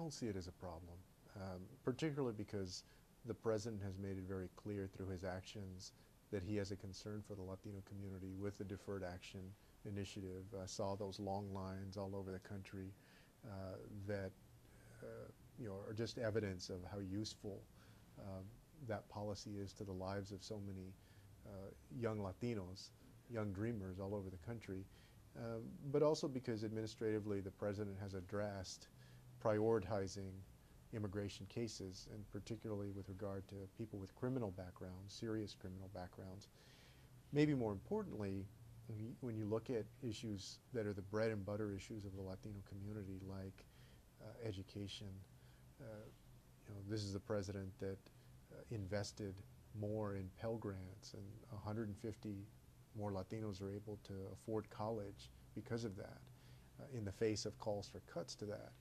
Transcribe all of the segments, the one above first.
don't see it as a problem, particularly because the president has made it very clear through his actions that he has a concern for the Latino community with the Deferred Action Initiative. I saw those long lines all over the country that are just evidence of how useful that policy is to the lives of so many young Latinos, young dreamers all over the country, but also because administratively the president has addressed prioritizing immigration cases, and particularly with regard to people with criminal backgrounds, serious criminal backgrounds. Maybe more importantly, when you look at issues that are the bread and butter issues of the Latino community, like education, this is the president that invested more in Pell Grants, and 150 more Latinos are able to afford college because of that, in the face of calls for cuts to that.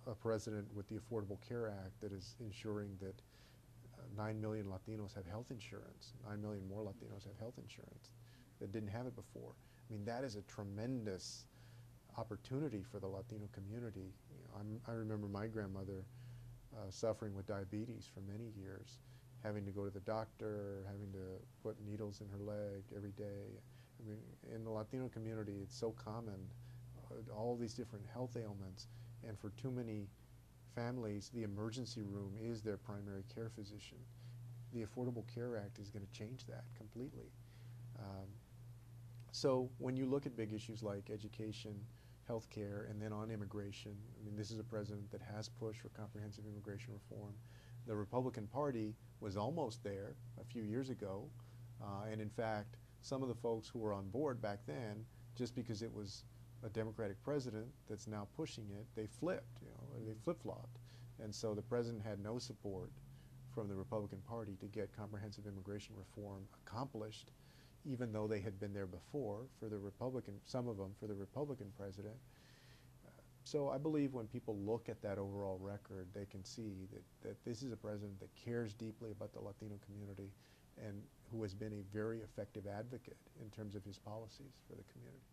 A president with the Affordable Care Act that is ensuring that 9 million Latinos have health insurance, 9 million more Latinos have health insurance that didn't have it before. I mean, that is a tremendous opportunity for the Latino community. I remember my grandmother suffering with diabetes for many years, having to go to the doctor, having to put needles in her leg every day. I mean, in the Latino community, it's so common, all these different health ailments, and for too many families, the emergency room is their primary care physician. The Affordable Care Act is going to change that completely. So when you look at big issues like education, healthcare, and then on immigration, I mean, this is a president that has pushed for comprehensive immigration reform. The Republican Party was almost there a few years ago, and in fact, some of the folks who were on board back then, just because it was a Democratic president that's now pushing it, they flipped, they flip-flopped. And so the president had no support from the Republican Party to get comprehensive immigration reform accomplished, even though they had been there before for the Republican, some of them for the Republican president. So I believe when people look at that overall record, they can see that this is a president that cares deeply about the Latino community and who has been a very effective advocate in terms of his policies for the community.